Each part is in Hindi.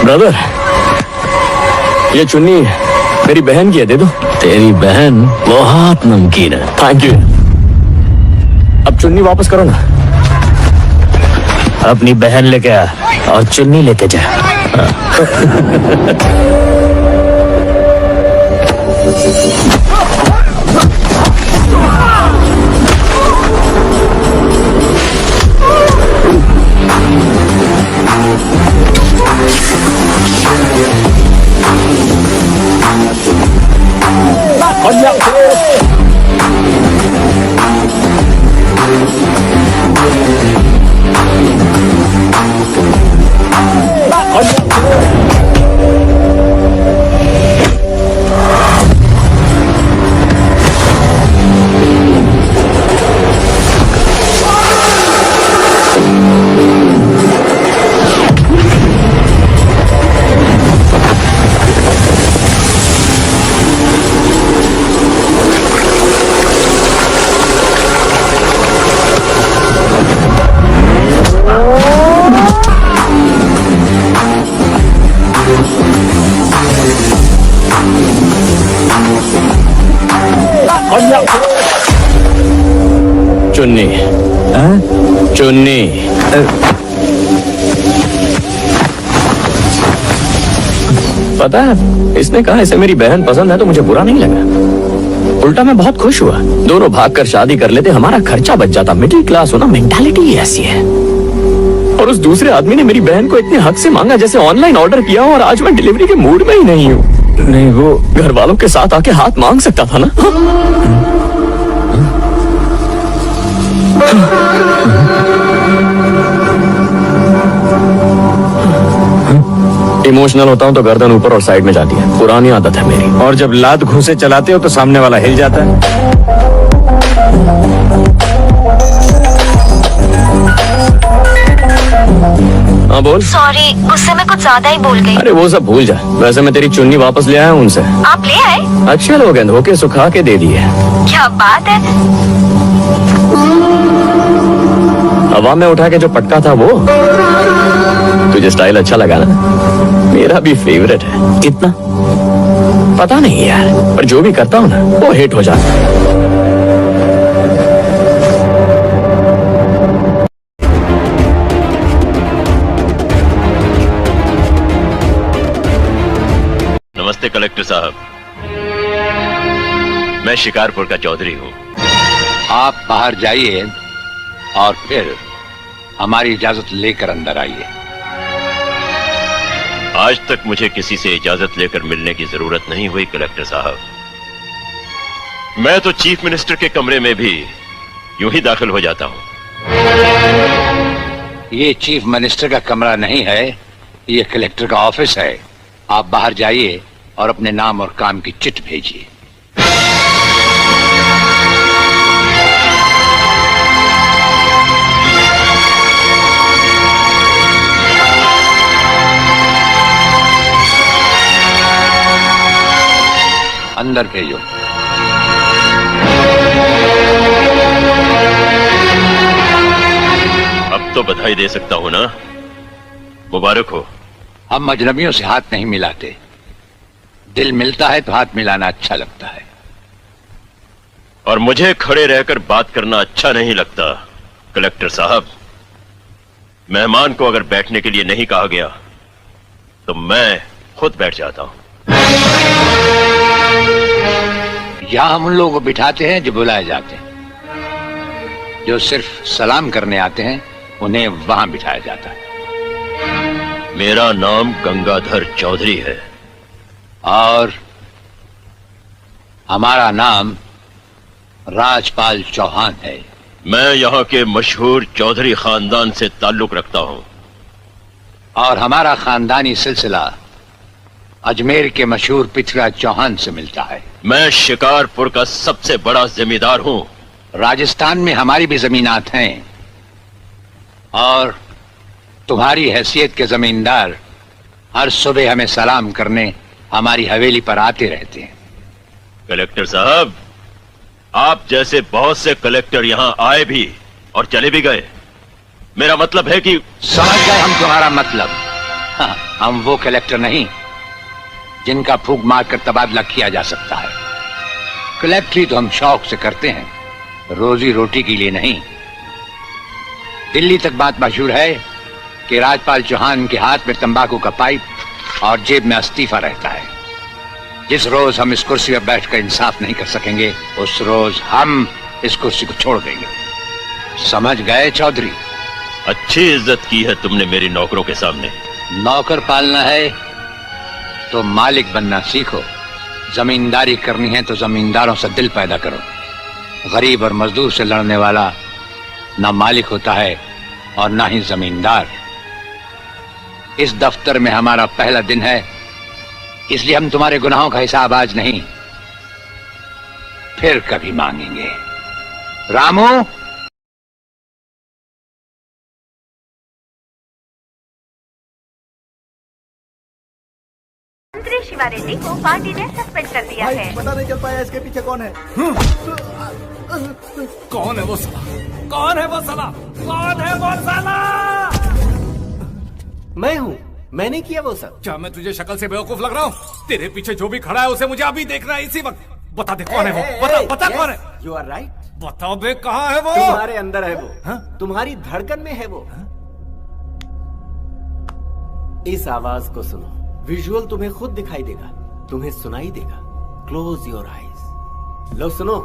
ब्रदर, ये चुन्नी मेरी बहन की है, दे दो। तेरी बहन बहुत नमकीन है। Thank you. अब चुन्नी वापस करो ना। अपनी बहन लेके आ और चुन्नी लेके जा। चुन्नी, चुन्नी। पता है, इसने कहा इसे मेरी बहन पसंद है तो मुझे बुरा नहीं लगा। उल्टा मैं बहुत खुश हुआ। दोनों भागकर शादी कर लेते, हमारा खर्चा बच जाता। मिडिल क्लास होना, मेंटालिटी ऐसी है। और उस दूसरे आदमी ने मेरी बहन को इतने हक से मांगा जैसे ऑनलाइन ऑर्डर किया और आज मैं डिलीवरी के मूड में ही नहीं हूँ। नहीं, वो घर वालों के साथ आके हाथ मांग सकता था ना। इमोशनल होता हूँ तो गर्दन ऊपर और साइड में जाती है। पुरानी आदत है मेरी। और जब लात घूंसे चलाते हो तो सामने वाला हिल जाता है। हाँ बोल। सॉरी, गुस्से में कुछ ज्यादा ही बोल गई। अरे वो सब भूल जा। वैसे मैं तेरी चुन्नी वापस ले आया हूँ उनसे। आप ले आए? अच्छे लोग हैं, धोके सुखा के दे दिए। क्या बात है। हवा में उठा के जो पटका था वो। तुझे स्टाइल अच्छा लगा ना? मेरा भी फेवरेट है। कितना पता नहीं यार, पर जो भी करता हूँ ना वो हिट हो जाता है। नमस्ते कलेक्टर साहब, मैं शिकारपुर का चौधरी हूँ। आप बाहर जाइए और फिर हमारी इजाजत लेकर अंदर आइए। आज तक मुझे किसी से इजाजत लेकर मिलने की जरूरत नहीं हुई कलेक्टर साहब। मैं तो चीफ मिनिस्टर के कमरे में भी यूं ही दाखिल हो जाता हूं। ये चीफ मिनिस्टर का कमरा नहीं है, ये कलेक्टर का ऑफिस है। आप बाहर जाइए और अपने नाम और काम की चिट भेजिए। अंदर भेजो। अब तो बधाई दे सकता हूं ना? मुबारक हो। हम अजनबियों से हाथ नहीं मिलाते। दिल मिलता है तो हाथ मिलाना अच्छा लगता है। और मुझे खड़े रहकर बात करना अच्छा नहीं लगता कलेक्टर साहब। मेहमान को अगर बैठने के लिए नहीं कहा गया तो मैं खुद बैठ जाता हूं। यहां हम उन लोगों को बिठाते हैं जो बुलाए जाते हैं। जो सिर्फ सलाम करने आते हैं उन्हें वहां बिठाया जाता है। मेरा नाम गंगाधर चौधरी है। और हमारा नाम राजपाल चौहान है। मैं यहाँ के मशहूर चौधरी खानदान से ताल्लुक रखता हूँ। और हमारा खानदानी सिलसिला अजमेर के मशहूर पृथ्वीराज चौहान से मिलता है। मैं शिकारपुर का सबसे बड़ा जमींदार हूँ। राजस्थान में हमारी भी जमीनात हैं और तुम्हारी हैसियत के जमींदार हर सुबह हमें सलाम करने हमारी हवेली पर आते रहते हैं। कलेक्टर साहब, आप जैसे बहुत से कलेक्टर यहाँ आए भी और चले भी गए। मेरा मतलब है कि समझ गए हम तुम्हारा मतलब। हाँ, हम वो कलेक्टर नहीं जिनका फूंक मारकर तबादला किया जा सकता है। कलेक्टरी तो हम शौक से करते हैं, रोजी रोटी के लिए नहीं। दिल्ली तक बात मशहूर है कि राजपाल चौहान के हाथ में तंबाकू का पाइप और जेब में इस्तीफा रहता है। जिस रोज हम इस कुर्सी पर बैठकर इंसाफ नहीं कर सकेंगे, उस रोज हम इस कुर्सी को छोड़ देंगे। समझ गए चौधरी? अच्छी इज्जत की है तुमने मेरी नौकरों के सामने। नौकर पालना है तो मालिक बनना सीखो। जमींदारी करनी है तो जमींदारों से दिल पैदा करो। गरीब और मजदूर से लड़ने वाला ना मालिक होता है और ना ही जमींदार। इस दफ्तर में हमारा पहला दिन है, इसलिए हम तुम्हारे गुनाहों का हिसाब आज नहीं, फिर कभी मांगेंगे। रामू, मंत्री शिवा रेड्डी को पार्टी ने सस्पेंड कर दिया है। पता नहीं चल पाया इसके पीछे कौन है। कौन है वो साला? कौन है वो साला? कौन है वो साला? मैं हूँ, मैंने किया वो सब। क्या मैं तुझे शक्ल से बेवकूफ लग रहा हूँ? तेरे पीछे जो भी खड़ा है उसे मुझे अभी देखना है, इसी वक्त। बता दे कौन है वो, बता बता कौन है। You are right. बताओ बे, कहाँ है वो? तुम्हारे अंदर है वो। हाँ? तुम्हारी धड़कन में है वो। इस आवाज को सुनो। विजुअल तुम्हें खुद दिखाई देगा, तुम्हें सुनाई देगा। Close your eyes. लो सुनो।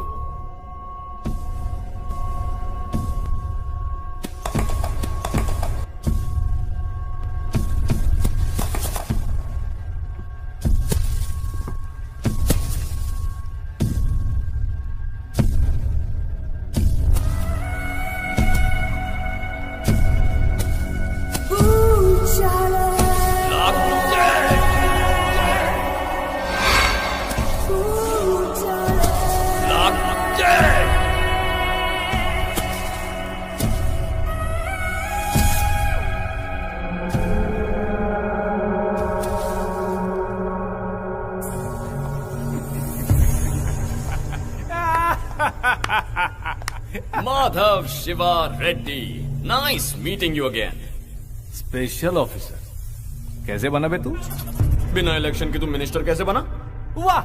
Madhav Shiva Reddy, nice meeting you again. Special officer कैसे बना बे तू? बिना इलेक्शन की तू मिनिस्टर कैसे बना? वाह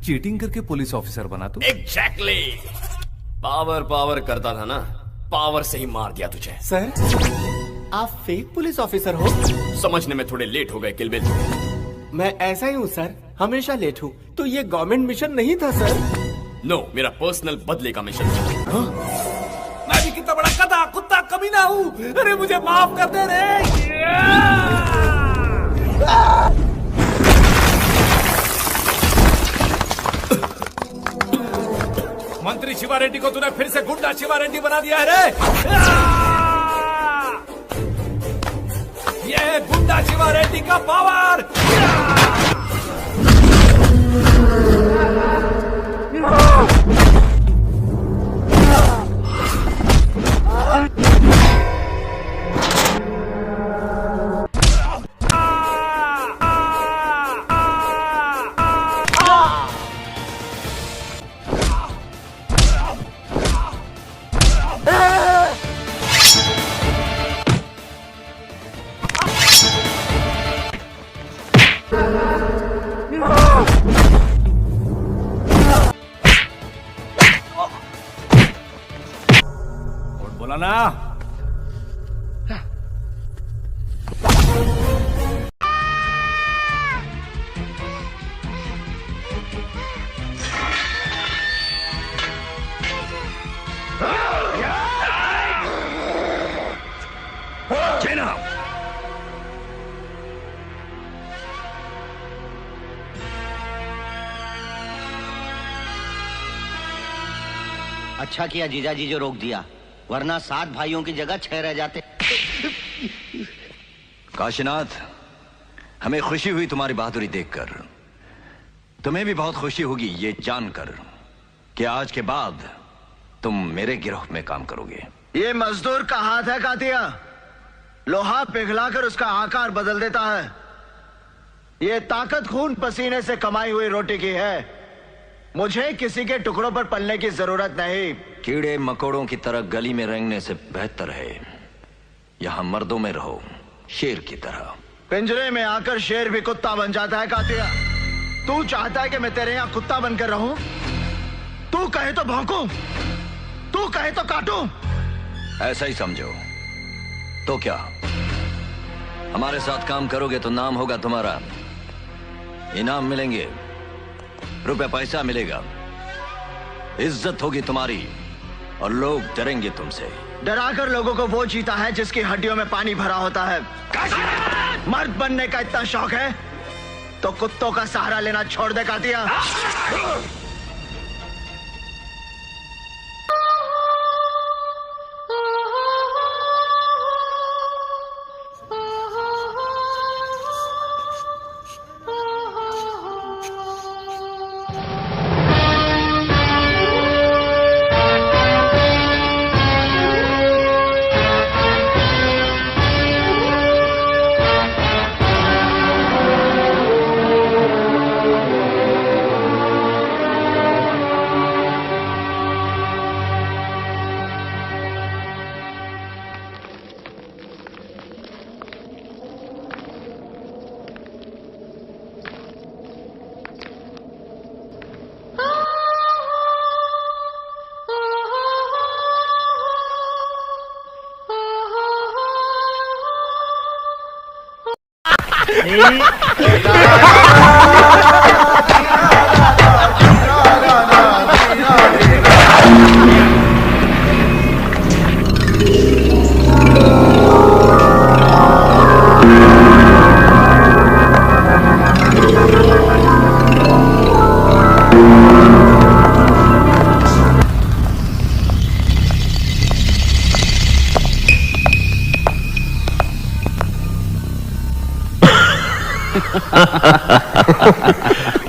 चीटिंग करके पुलिस ऑफिसर बना तू? Exactly. पावर करता था ना, पावर से ही मार दिया तुझे। सर, आप फेक पुलिस ऑफिसर हो? समझने में थोड़े लेट हो गए किलबिल। मैं ऐसा ही हूँ सर, हमेशा लेट हूँ। तो ये गवर्नमेंट मिशन नहीं था सर। नो, मेरा पर्सनल बदले का मिशन था। मैं भी कितना बड़ा गधा कुत्ता कमीना हूँ। अरे मुझे माफ कर दे रे। मंत्री शिवा रेड्डी को तूने फिर से गुंडा शिवा रेड्डी बना दिया है रे। ये है गुंडा शिवा रेड्डी का पावर। बोला ना। अच्छा किया जीजाजी जो रोक दिया, वरना 7 भाइयों की जगह 6 रह जाते। काशीनाथ, हमें खुशी हुई तुम्हारी बहादुरी देखकर। तुम्हें भी बहुत खुशी होगी ये जानकर कि आज के बाद तुम मेरे गिरोह में काम करोगे। ये मजदूर का हाथ है कातिया, लोहा पिघलाकर उसका आकार बदल देता है। ये ताकत खून पसीने से कमाई हुई रोटी की है। मुझे किसी के टुकड़ों पर पलने की जरूरत नहीं। कीड़े मकोड़ों की तरह गली में रेंगने से बेहतर है यहां मर्दों में रहो, शेर की तरह। पिंजरे में आकर शेर भी कुत्ता बन जाता है कातिया। तू चाहता है कि मैं तेरे यहां कुत्ता बनकर रहूं? तू कहे तो भौंकूं, तू कहे तो काटूं। ऐसा ही समझो। तो क्या हमारे साथ काम करोगे तो नाम होगा तुम्हारा, इनाम मिलेंगे, रुपए पैसा मिलेगा, इज्जत होगी तुम्हारी और लोग डरेंगे तुमसे। डराकर लोगों को वो जीता है जिसकी हड्डियों में पानी भरा होता है। मर्द बनने का इतना शौक है तो कुत्तों का सहारा लेना छोड़ दे कातिया।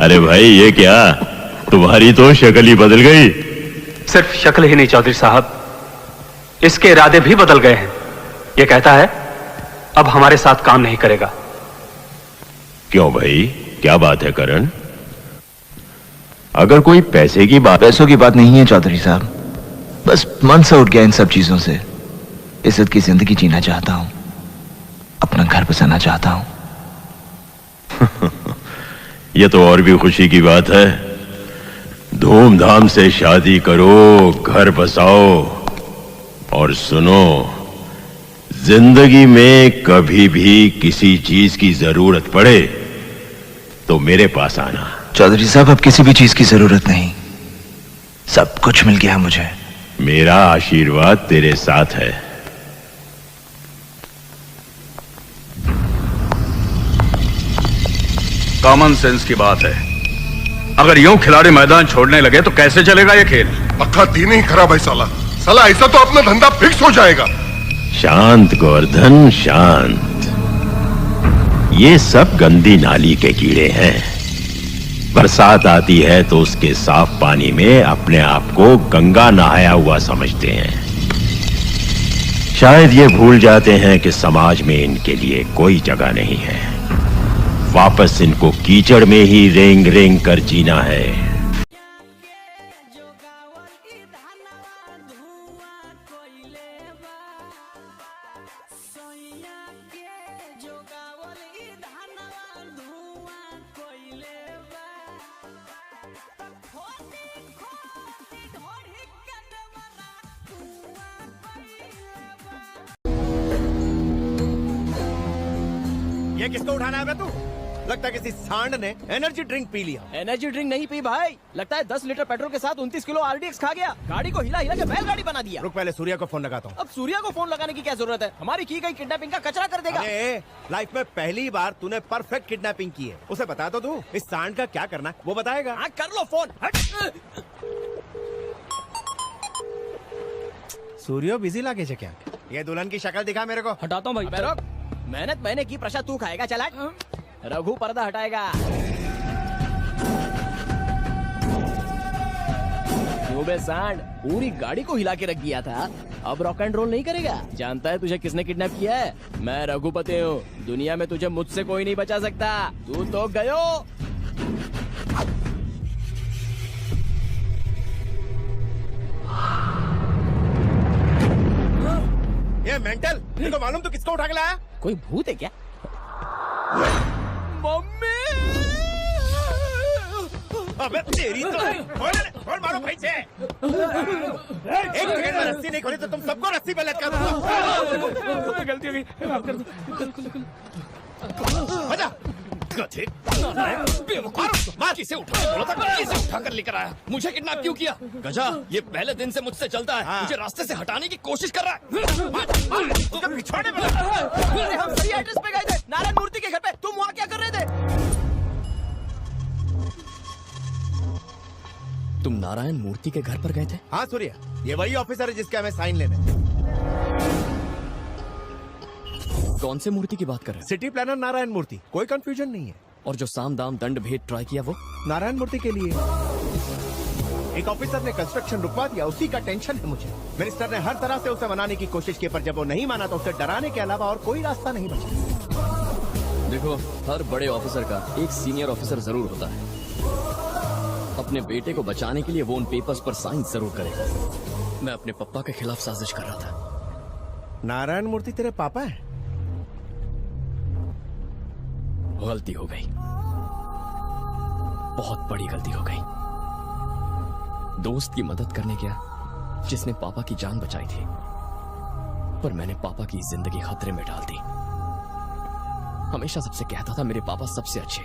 अरे भाई ये क्या, तुम्हारी तो शक्ल ही बदल गई। सिर्फ शक्ल ही नहीं चौधरी साहब, इसके इरादे भी बदल गए हैं। ये कहता है अब हमारे साथ काम नहीं करेगा। क्यों भाई, क्या बात है करण? अगर कोई पैसे की बात। पैसों की बात नहीं है चौधरी साहब, बस मन से उठ गया इन सब चीजों से। इज्जत की जिंदगी जीना चाहता हूं, अपना घर बसाना चाहता हूं। ये तो और भी खुशी की बात है। धूमधाम से शादी करो, घर बसाओ और सुनो, जिंदगी में कभी भी किसी चीज की जरूरत पड़े तो मेरे पास आना। चौधरी साहब अब किसी भी चीज की जरूरत नहीं, सब कुछ मिल गया मुझे। मेरा आशीर्वाद तेरे साथ है। कॉमन सेंस की बात है, अगर यूं खिलाड़ी मैदान छोड़ने लगे तो कैसे चलेगा ये खेल? पक्का दिन ही खराब है साला। साला ऐसा तो अपना धंधा फिक्स हो जाएगा। शांत गोवर्धन शांत, ये सब गंदी नाली के कीड़े हैं। बरसात आती है तो उसके साफ पानी में अपने आप को गंगा नहाया हुआ समझते हैं। शायद ये भूल जाते हैं कि समाज में इनके लिए कोई जगह नहीं है। वापस इनको कीचड़ में ही रेंग रेंग कर जीना है। ये किसको उठाना है बे तू? लगता है किसी सांड ने एनर्जी ड्रिंक पी लिया। एनर्जी ड्रिंक नहीं पी भाई, लगता है 10 लीटर पेट्रोल के साथ 29 किलो आरडीएक्स खा गया। गाड़ी को हिला हिला के बैलगाड़ी बना दिया। रुक, पहले सूर्या को फोन लगाता हूँ। अब सूर्या को फोन लगाने की क्या जरूरत है? हमारी की गई किडनैपिंग का कचरा कर देगा। अरे लाइफ में पहली बार तूने परफेक्ट किडनैपिंग की है, उसे बता तो तू इस सांड का क्या करना वो बताएगा। हाँ कर लो फोन। सूर्यो बिजी लागे छे क्या? ये दुल्हन की शक्ल दिखा मेरे को। हटाता हूँ भाई। मेहनत मैंने की, प्रसाद तू खाएगा। चला रघु पर्दा हटाएगा। क्यों बे सांड, पूरी गाड़ी को हिला के रख दिया था, अब रॉक एंड रोल नहीं करेगा? जानता है तुझे किसने किडनैप किया है? मैं रघुपति हूँ। दुनिया में तुझे मुझसे कोई नहीं बचा सकता। तू तो गयो। ये मेंटल तुमको मालूम तो किसको उठा के लाया? कोई भूत है क्या? मम्मी! अबे तेरी तो खोल मारो भाई से। एक सेकंड में रस्सी नहीं खोली तो तुम सबको रस्सी पे लटका दूंगा। गलती हो गई, माफ कर दो। आजा। गधे। मार किसे उठा के बोला था, किसे उठा कर लेकर आया? मुझे किडनैप क्यों किया? गजा, ये पहले दिन से मुझसे चलता है। मुझे रास्ते से हटाने की कोशिश कर रहा है। तुझे पिछाड़े में अरे हम सही एड्रेस पे गए थे, नारायण मूर्ति के घर पे। तुम वहाँ क्या कर रहे थे? तुम नारायण मूर्ति के घर पर गए थे? हाँ सूर्या, ये वही ऑफिसर है जिसके हमें साइन लेने। कौन से मूर्ति की बात कर रहे हो? सिटी प्लानर नारायण मूर्ति, कोई कंफ्यूजन नहीं है। और जो साम दाम दंड भेद ट्राई किया वो नारायण मूर्ति के लिए। एक ऑफिसर ने कंस्ट्रक्शन रुकवा दिया, उसी का टेंशन है मुझे। मिनिस्टर ने हर तरह से उसे मनाने की कोशिश की, पर जब वो नहीं माना तो उसे डराने के अलावा और कोई रास्ता नहीं बचा। देखो, हर बड़े ऑफिसर का एक सीनियर ऑफिसर जरूर होता है। अपने बेटे को बचाने के लिए वो उन पेपर्स पर साइन जरूर करेगा। मैं अपने पापा के खिलाफ साजिश कर रहा था। नारायण मूर्ति तेरे पापा है? गलती हो गई, बहुत बड़ी गलती हो गई। दोस्त की मदद करने गया जिसने पापा की जान बचाई थी, पर मैंने पापा की जिंदगी खतरे में डाल दी। हमेशा सबसे कहता था मेरे पापा सबसे अच्छे।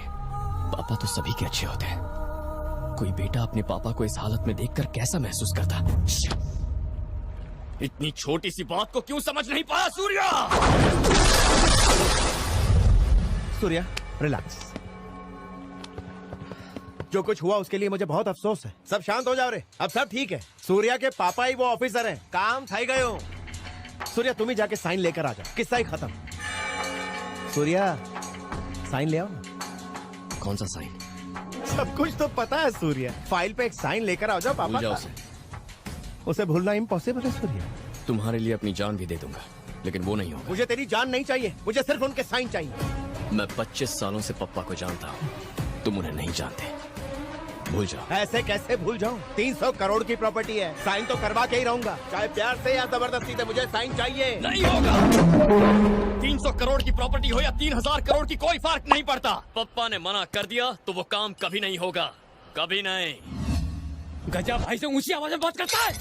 पापा तो सभी के अच्छे होते हैं। कोई बेटा अपने पापा को इस हालत में देखकर कैसा महसूस करता? इतनी छोटी सी बात को क्यों समझ नहीं पाया सूर्या? सूर्या रिलैक्स। जो कुछ हुआ उसके लिए मुझे बहुत अफसोस है। सब शांत हो जाओ रे, अब सब ठीक है। सूर्या के पापा ही वो ऑफिसर हैं, काम थाई गए हो। सूर्या तुम ही जाके साइन लेकर आ जाओ, किस्सा ही खत्म। सूर्या साइन ले आओ। कौन सा साइन? सब कुछ तो पता है सूर्या, फाइल पे एक साइन लेकर आ जाओ पापा का। उसे भूलना इम्पॉसिबल है सूर्या। तुम्हारे लिए अपनी जान भी दे दूंगा, लेकिन वो नहीं होगा। मुझे तेरी जान नहीं चाहिए, मुझे सिर्फ उनके साइन चाहिए। मैं 25 सालों से पप्पा को जानता हूँ, तुम उन्हें नहीं जानते। भूल जाओ। ऐसे कैसे भूल जाऊं? 300 करोड़ की प्रॉपर्टी है, साइन तो करवा के ही रहूंगा, चाहे प्यार से या जबरदस्ती से। मुझे साइन चाहिए। नहीं होगा। 300 करोड़ की प्रॉपर्टी हो या 3000 करोड़ की, कोई फर्क नहीं पड़ता। पप्पा ने मना कर दिया तो वो काम कभी नहीं होगा, कभी नहीं। गजा भाई से ऊंची आवाज में बात करता है।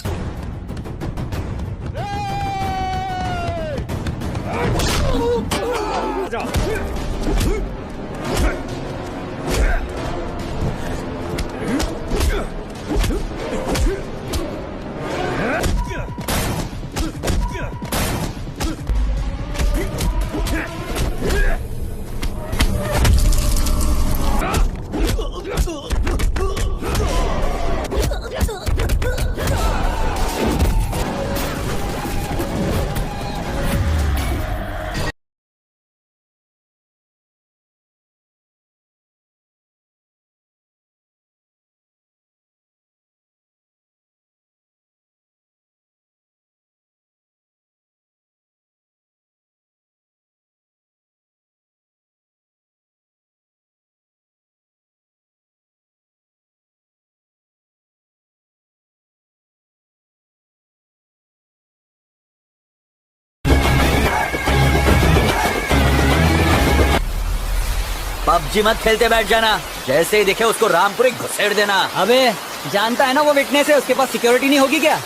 पबजी मत खेलते बैठ जाना, जैसे ही दिखे उसको रामपुरी घुसेड़ देना। अबे जानता है ना वो विटनेस है, उसके पास सिक्योरिटी नहीं होगी क्या?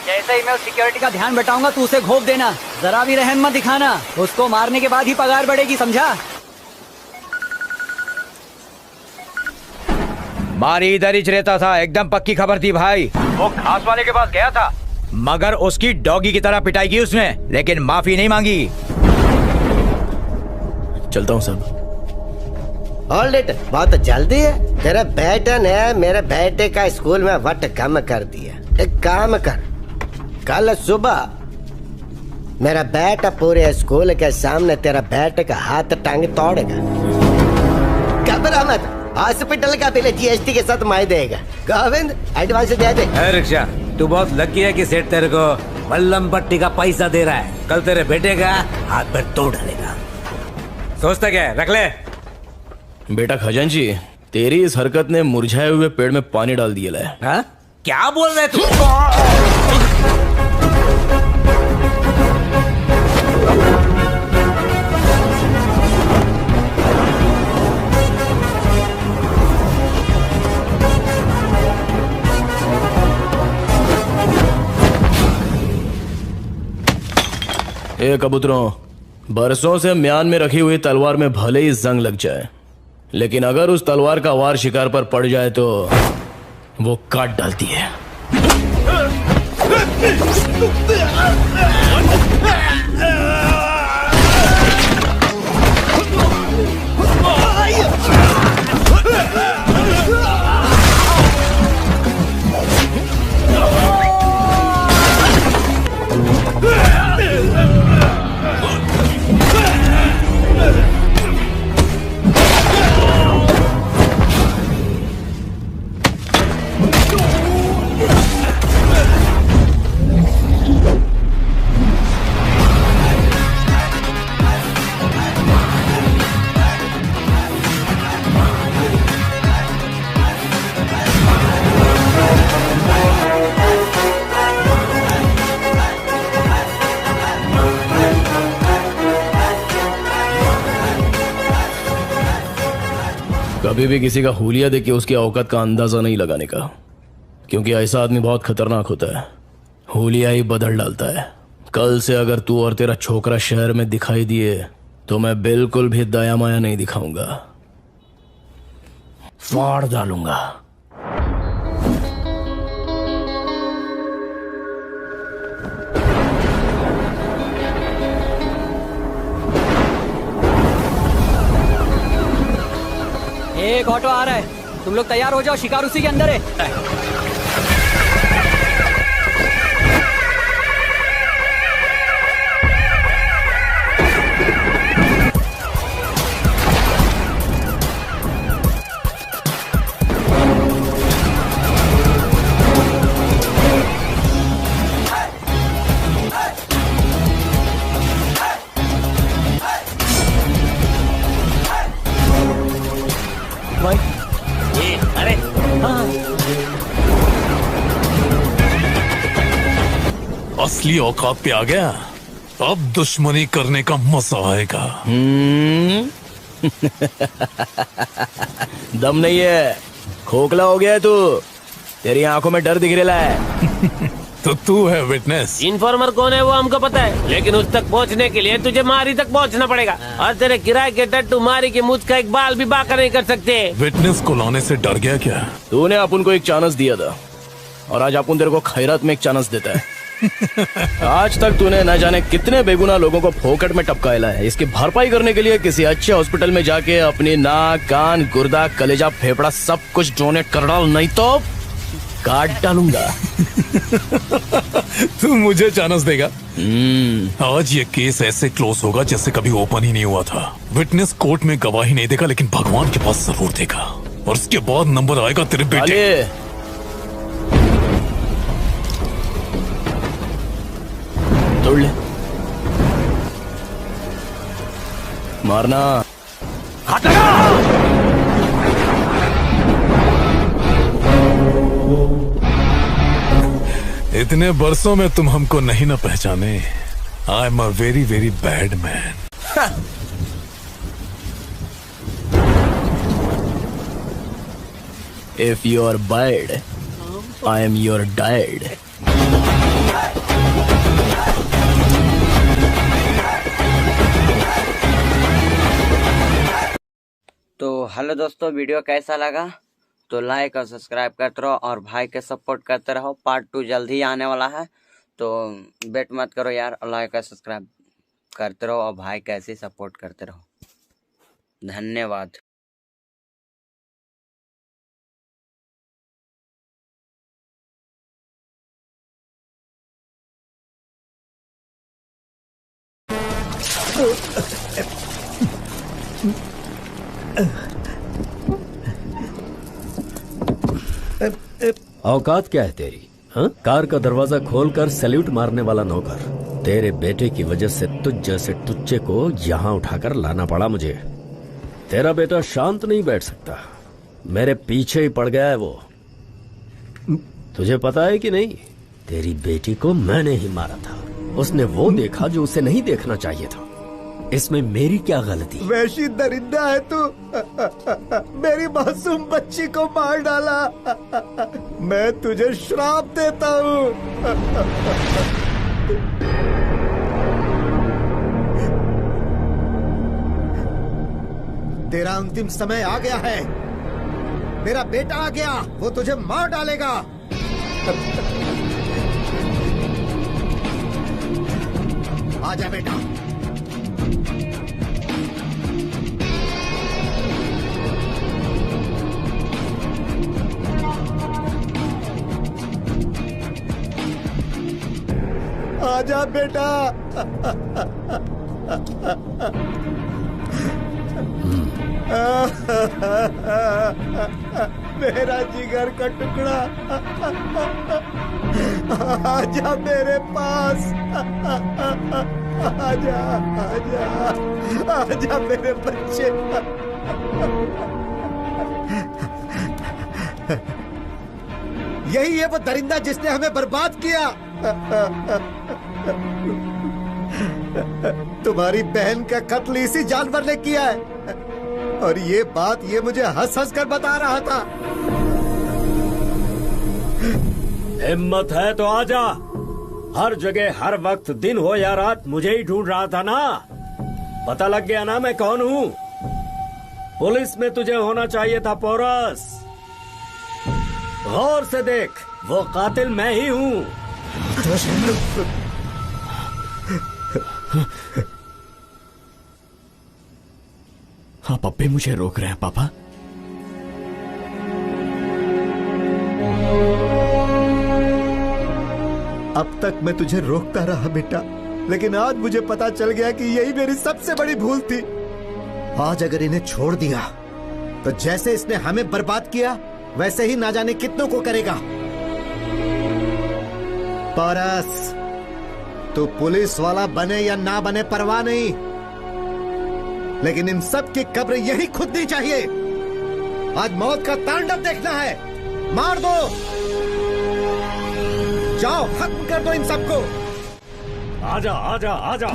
जैसे ही मैं उस सिक्योरिटी का ध्यान बटाऊंगा तू उसे घोप देना, जरा भी रहम मत दिखाना। उसको मारने के बाद ही पगार बढ़ेगी, समझा? मारी इधर ही रहता था, एकदम पक्की खबर थी भाई। वो घास वाले के पास गया था, मगर उसकी डॉगी की तरह पिटाई की उसने, लेकिन माफी नहीं मांगी। चलता हूँ सर। होल्ड इट, बहुत जल्दी है। तेरे बेटे ने मेरे बेटे का स्कूल में वट कम कर दिया। एक काम कर, कल सुबह मेरा बेटा पूरे स्कूल के सामने तेरा बेटे का हाथ टांग तोड़ेगा। घबरा मत, हॉस्पिटल का बिल जीएसटी के साथ मैं देगा। गोविंद एडवांस दे दे। रिक्शा, तू बहुत लकी है कि सेठ तेरे को बल्लम पट्टी का पैसा दे रहा है। कल तेरे बेटे का हाथ पैर तोड़ डालेगा। सोचता क्या है, रख ले। बेटा खजांची, तेरी इस हरकत ने मुरझाए हुए पेड़ में पानी डाल दिया है। हाँ? क्या बोल रहे तू? ए कबूतरों, बरसों से म्यान में रखी हुई तलवार में भले ही जंग लग जाए, लेकिन अगर उस तलवार का वार शिकार पर पड़ जाए तो वो काट डालती है। कभी भी किसी का हुलिया देख के उसकी औकात का अंदाजा नहीं लगाने का, क्योंकि ऐसा आदमी बहुत खतरनाक होता है। हुलिया ही बदल डालता है। कल से अगर तू और तेरा छोकरा शहर में दिखाई दिए तो मैं बिल्कुल भी दया माया नहीं दिखाऊंगा, फाड़ डालूंगा। एक ऑटो आ रहा है, तुम लोग तैयार हो जाओ, शिकार उसी के अंदर है। असली औकात पे आ गया, अब दुश्मनी करने का मजा आएगा। दम नहीं है, खोखला हो गया है तू, तेरी आंखों में डर दिख रहा है। तो तू है विटनेस। इन्फॉर्मर कौन है वो हमको पता है, लेकिन उस तक पहुंचने के लिए तुझे मारी तक पहुंचना पड़ेगा, और तेरे किराए के टट्टू मारी के मुझ का एक बाल भी बाका नहीं कर सकते। विटनेस को लाने से डर गया क्या? तूने अपन को एक चांस दिया था, और आज अपन तेरे को खैरात में एक चांस देता है। आज तक तूने न जाने कितने बेगुनाह लोगों को फोकट में टपकाया है। इसकी भरपाई करने के लिए किसी अच्छे हॉस्पिटल में जाके अपनी नाक, कान, गुर्दा, कलेजा, फेफड़ा सब कुछ डोनेट कर डाल, नहीं तो काट डालूंगा। तू मुझे चांस देगा? आज ये केस ऐसे क्लोज होगा जैसे कभी ओपन ही नहीं हुआ था। विटनेस कोर्ट में गवाही नहीं देगा, लेकिन भगवान के पास जरूर देगा, और उसके बाद नंबर आएगा तेरे बेटे। तोड़ ले, मारना। हाथ लगा। इतने बरसों में तुम हमको नहीं ना पहचाने। I am a very very bad man. If you are bad, I am your dad. तो हेलो दोस्तों, वीडियो कैसा लगा तो लाइक और सब्सक्राइब करते रहो, और भाई के सपोर्ट करते रहो। पार्ट 2 जल्द ही आने वाला है, तो वेट मत करो यार, लाइक और सब्सक्राइब करते रहो, और भाई का ऐसे सपोर्ट करते रहो। धन्यवाद। औकात क्या है तेरी? हाँ? कार का दरवाजा खोलकर सैल्यूट मारने वाला नौकर। तेरे बेटे की वजह से तुझ जैसे टुच्चे को यहाँ उठाकर लाना पड़ा मुझे। तेरा बेटा शांत नहीं बैठ सकता, मेरे पीछे ही पड़ गया है वो। तुझे पता है कि नहीं, तेरी बेटी को मैंने ही मारा था। उसने वो देखा जो उसे नहीं देखना चाहिए था। इसमें मेरी क्या गलती? वैशी दरिंदा है तू। मेरी मासूम बच्ची को मार डाला। मैं तुझे श्राप देता हूँ। तेरा अंतिम समय आ गया है। मेरा बेटा आ गया, वो तुझे मार डालेगा। आजा बेटा। आजा बेटा। मेरा जिगर का टुकड़ा, आजा मेरे पास। आजा आजा आजा मेरे बच्चे। यही है वो दरिंदा जिसने हमें बर्बाद किया। तुम्हारी बहन का कत्ल इसी जानवर ने किया है, और ये बात ये मुझे हंस हंस कर बता रहा था। हिम्मत है तो आजा। हर जगह हर वक्त दिन हो या रात मुझे ही ढूंढ रहा था ना। पता लग गया ना मैं कौन हूँ। पुलिस में तुझे होना चाहिए था पोरस। गौर से देख, वो कातिल मैं ही हूँ। आप अब भी मुझे रोक रहे हैं पापा? अब तक मैं तुझे रोकता रहा बेटा, लेकिन आज मुझे पता चल गया कि यही मेरी सबसे बड़ी भूल थी। आज अगर इन्हें छोड़ दिया तो जैसे इसने हमें बर्बाद किया वैसे ही ना जाने कितनों को करेगा। पारस, तो पुलिस वाला बने या ना बने परवाह नहीं, लेकिन इन सब की कब्र यही खुदनी चाहिए। आज मौत का तांडव देखना है। मार दो, जाओ खत्म कर दो इन सबको। आजा आजा आजा।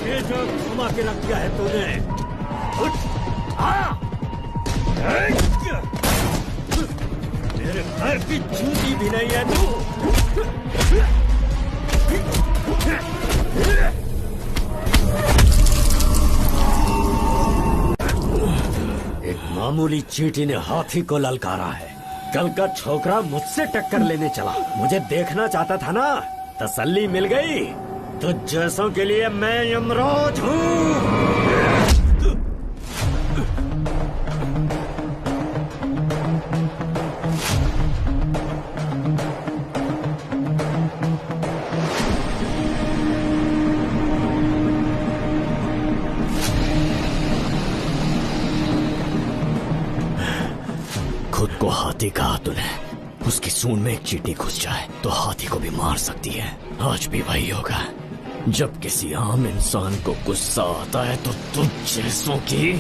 ये जो घुमा के रख दिया है तूने, उठ, आ! मेरे घर की जूती भी नहीं है तू। एक मामूली चींटी ने हाथी को ललकारा है। कल का छोकरा मुझसे टक्कर लेने चला। मुझे देखना चाहता था ना, तसल्ली मिल गई। तुझ जैसों के लिए मैं यमराज हूँ। खुद को हाथी कहा तूने। उसकी सूंड में एक चींटी घुस जाए तो हाथी को भी मार सकती है। आज भी वही होगा। जब किसी आम इंसान को गुस्सा आता है तो तुझ जैसों की